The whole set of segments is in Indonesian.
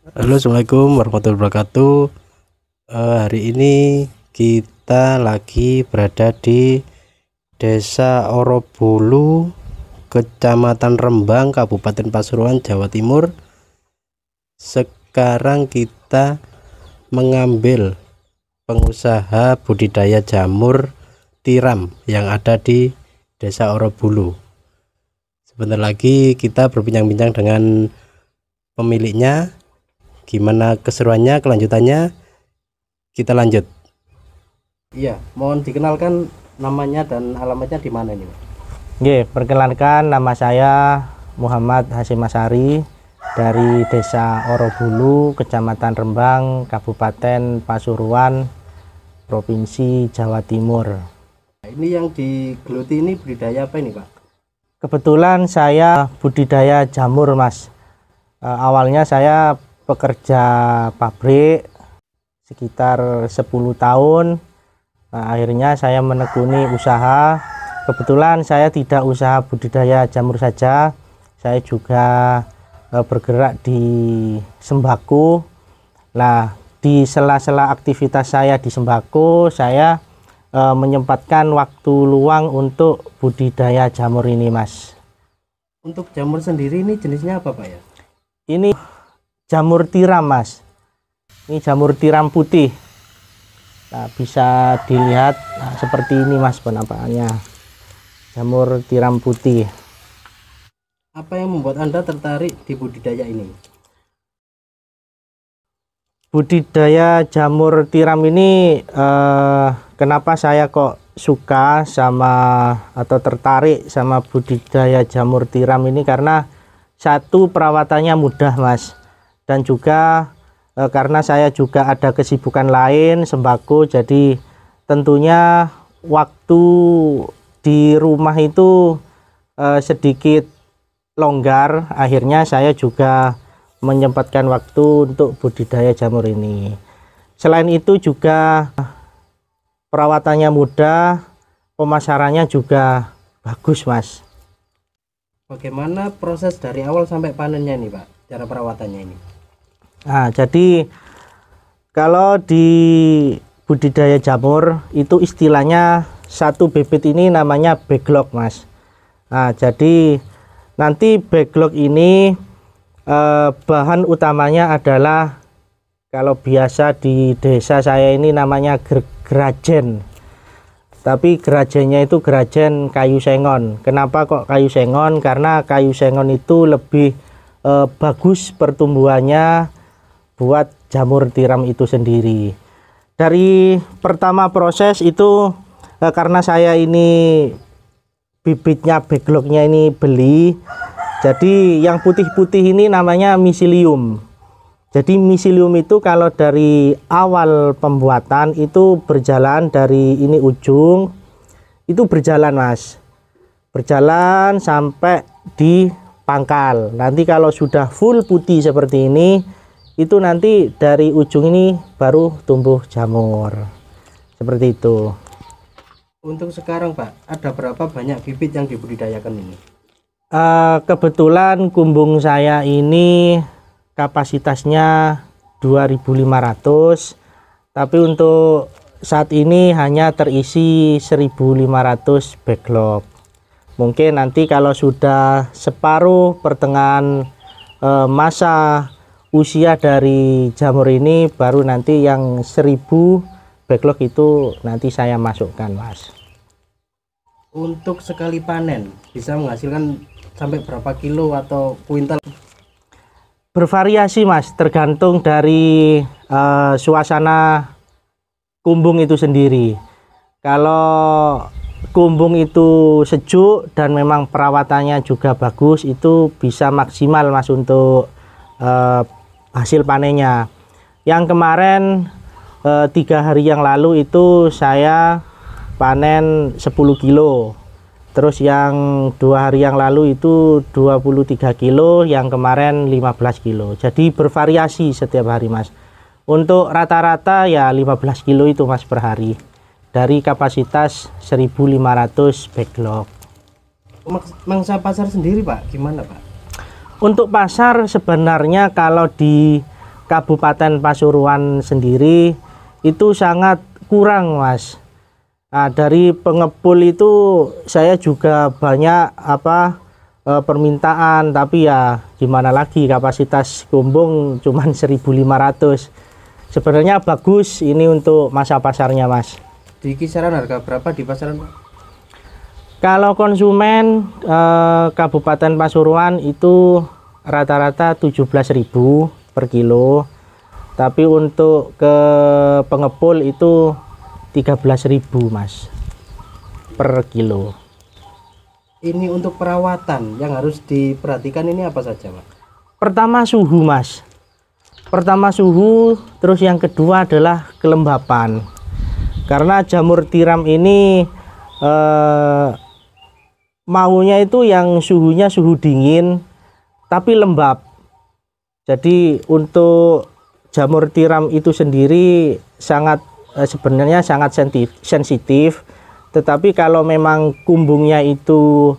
Halo, assalamualaikum warahmatullahi wabarakatuh. Hari ini kita lagi berada di Desa Orobolu, Kecamatan Rembang, Kabupaten Pasuruan, Jawa Timur. Sekarang kita mengambil pengusaha budidaya jamur tiram yang ada di Desa Orobolu. Sebentar lagi kita berbincang-bincang dengan pemiliknya. Gimana keseruannya, kelanjutannya, kita lanjut. Iya, mohon dikenalkan namanya dan alamatnya di mana ini, Pak? Perkenalkan, nama saya Muhammad Hasyim Asari dari Desa Orobolu, Kecamatan Rembang, Kabupaten Pasuruan, Provinsi Jawa Timur. Ini yang digeluti ini budidaya apa ini, Pak? Kebetulan saya budidaya jamur, Mas. Awalnya saya pekerja pabrik sekitar 10 tahun. Akhirnya saya menekuni usaha. Kebetulan saya tidak usaha budidaya jamur saja, saya juga bergerak di sembako. Nah, di sela-sela aktivitas saya di sembako, saya menyempatkan waktu luang untuk budidaya jamur ini, Mas. Untuk jamur sendiri ini jenisnya apa, Pak ya? Ini jamur tiram, Mas. Ini jamur tiram putih. Nah, bisa dilihat seperti ini, Mas, penampakannya. Jamur tiram putih. Apa yang membuat Anda tertarik di budidaya ini? Budidaya jamur tiram ini kenapa saya kok suka sama atau tertarik sama budidaya jamur tiram ini, karena satu, perawatannya mudah, Mas. Dan juga karena saya juga ada kesibukan lain sembako, jadi tentunya waktu di rumah itu sedikit longgar. Akhirnya saya juga menyempatkan waktu untuk budidaya jamur ini. Selain itu juga perawatannya mudah, pemasarannya juga bagus, Mas. Bagaimana proses dari awal sampai panennya nih, Pak? Cara perawatannya ini? Nah, jadi kalau di budidaya jamur itu istilahnya satu bibit ini namanya backlog, Mas. Nah, jadi nanti backlog ini bahan utamanya adalah, kalau biasa di desa saya ini namanya gerajen. Tapi gerajennya itu gerajen kayu sengon. Kenapa kok kayu sengon? Karena kayu sengon itu lebih bagus pertumbuhannya buat jamur tiram itu sendiri. Dari pertama proses itu karena saya ini bibitnya backlognya ini beli, jadi yang putih-putih ini namanya miselium. Jadi miselium itu kalau dari awal pembuatan itu berjalan dari ini ujung, itu berjalan, Mas, berjalan sampai di pangkal. Nanti kalau sudah full putih seperti ini, itu nanti dari ujung ini baru tumbuh jamur seperti itu. Untuk sekarang, Pak, ada berapa banyak bibit yang dibudidayakan ini? Kebetulan kumbung saya ini kapasitasnya 2.500, tapi untuk saat ini hanya terisi 1.500 backlog. Mungkin nanti kalau sudah separuh pertengahan masa usia dari jamur ini, baru nanti yang 1.000 backlog itu nanti saya masukkan, Mas. Untuk sekali panen bisa menghasilkan sampai berapa kilo atau kuintal? Bervariasi, Mas, tergantung dari suasana kumbung itu sendiri. Kalau kumbung itu sejuk dan memang perawatannya juga bagus, itu bisa maksimal, Mas, untuk hasil panennya. Yang kemarin 3 hari yang lalu itu saya panen 10 kilo. Terus yang 2 hari yang lalu itu 23 kilo, yang kemarin 15 kilo. Jadi bervariasi setiap hari, Mas. Untuk rata-rata ya 15 kilo itu, Mas, per hari. Dari kapasitas 1.500 backlog. Mangsa pasar sendiri, Pak, gimana, Pak? Untuk pasar sebenarnya kalau di Kabupaten Pasuruan sendiri itu sangat kurang Mas. Nah, dari pengepul itu saya juga banyak permintaan, tapi ya gimana lagi, kapasitas gombong cuman 1.500. Sebenarnya bagus ini untuk masa pasarnya Mas. Di kisaran harga berapa di pasaran, Pak? Kalau konsumen Kabupaten Pasuruan itu rata-rata 17.000 per kilo, tapi untuk ke pengepul itu 13.000 Mas per kilo. Ini untuk perawatan yang harus diperhatikan ini apa saja, Pak? Pertama suhu Mas, terus yang kedua adalah kelembapan, karena jamur tiram ini maunya itu yang suhunya suhu dingin tapi lembab. Jadi untuk jamur tiram itu sendiri sebenarnya sangat sensitif. Tetapi kalau memang kumbungnya itu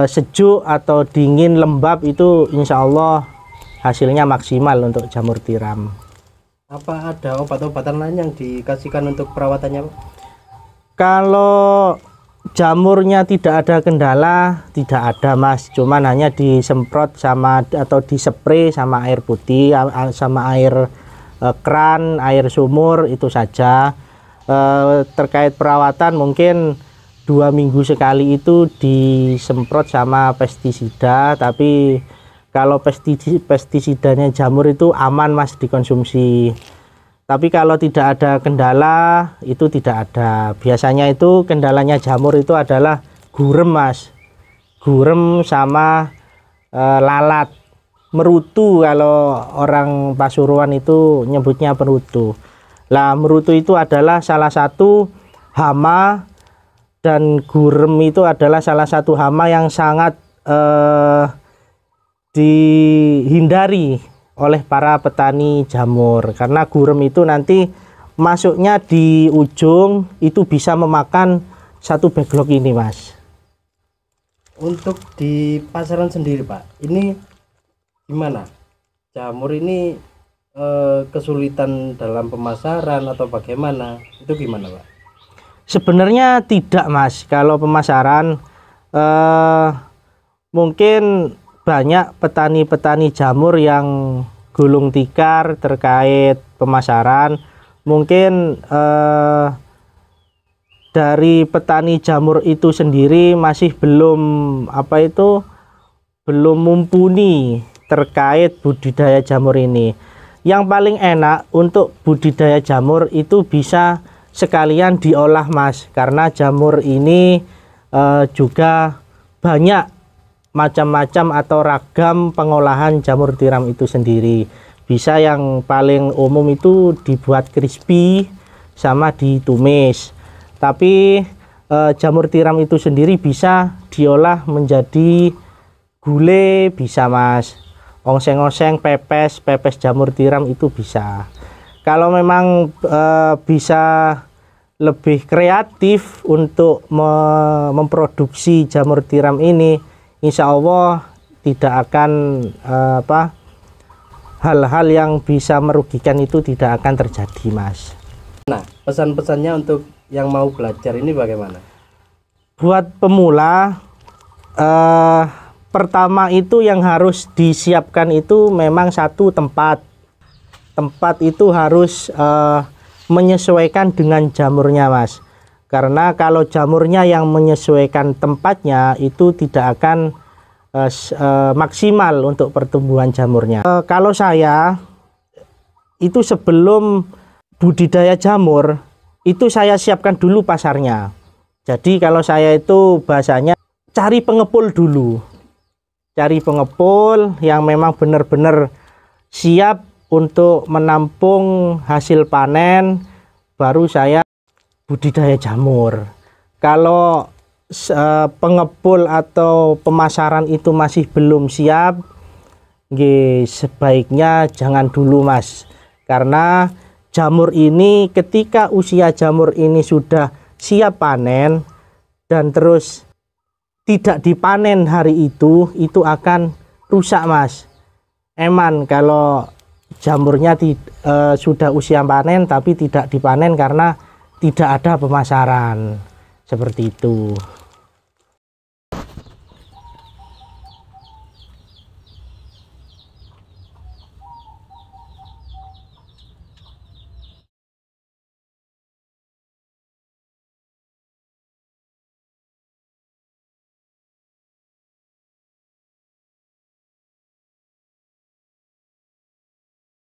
sejuk atau dingin lembab, itu insya Allah hasilnya maksimal untuk jamur tiram. Apa ada obat-obatan lain yang dikasihkan untuk perawatannya, Pak? Kalau jamurnya tidak ada kendala, tidak ada Mas, cuman hanya disemprot atau dispray sama air putih, sama air keran, air sumur, itu saja. Terkait perawatan mungkin 2 minggu sekali itu disemprot sama pestisida, tapi kalau pestisidanya jamur itu aman Mas dikonsumsi. Tapi kalau tidak ada kendala itu tidak ada. Biasanya itu kendalanya jamur itu adalah gurem Mas, gurem sama lalat, merutu. Kalau orang Pasuruan itu nyebutnya merutu. Lah, merutu itu adalah salah satu hama, dan gurem itu adalah salah satu hama yang sangat dihindari oleh para petani jamur, karena gurem itu nanti masuknya di ujung itu bisa memakan satu backlog ini Mas. Untuk di pasaran sendiri, Pak, ini gimana? Jamur ini kesulitan dalam pemasaran atau bagaimana? Itu gimana, Pak? Sebenarnya tidak Mas. Kalau pemasaran mungkin banyak petani-petani jamur yang gulung tikar terkait pemasaran. Mungkin dari petani jamur itu sendiri masih belum belum mumpuni terkait budidaya jamur ini. Yang paling enak untuk budidaya jamur itu bisa sekalian diolah Mas, karena jamur ini juga banyak macam-macam atau ragam pengolahan jamur tiram itu sendiri. Bisa yang paling umum itu dibuat crispy sama ditumis. Tapi jamur tiram itu sendiri bisa diolah menjadi gulai, bisa Mas. Oseng-oseng, pepes jamur tiram itu bisa. Kalau memang bisa lebih kreatif untuk memproduksi jamur tiram ini, insya Allah tidak akan hal-hal yang bisa merugikan itu tidak akan terjadi Mas. Nah, pesan-pesannya untuk yang mau belajar ini bagaimana? Buat pemula, pertama itu yang harus disiapkan itu memang satu tempat itu harus menyesuaikan dengan jamurnya Mas, karena kalau jamurnya yang menyesuaikan tempatnya itu tidak akan maksimal untuk pertumbuhan jamurnya. Kalau saya itu sebelum budidaya jamur itu saya siapkan dulu pasarnya. Jadi kalau saya itu bahasanya cari pengepul dulu, cari pengepul yang memang benar-benar siap untuk menampung hasil panen, baru saya budidaya jamur. Kalau pengepul atau pemasaran itu masih belum siap, sebaiknya jangan dulu Mas, karena jamur ini ketika usia jamur ini sudah siap panen dan terus tidak dipanen hari itu akan rusak Mas. Eman kalau jamurnya sudah usia panen tapi tidak dipanen karena tidak ada pemasaran seperti itu.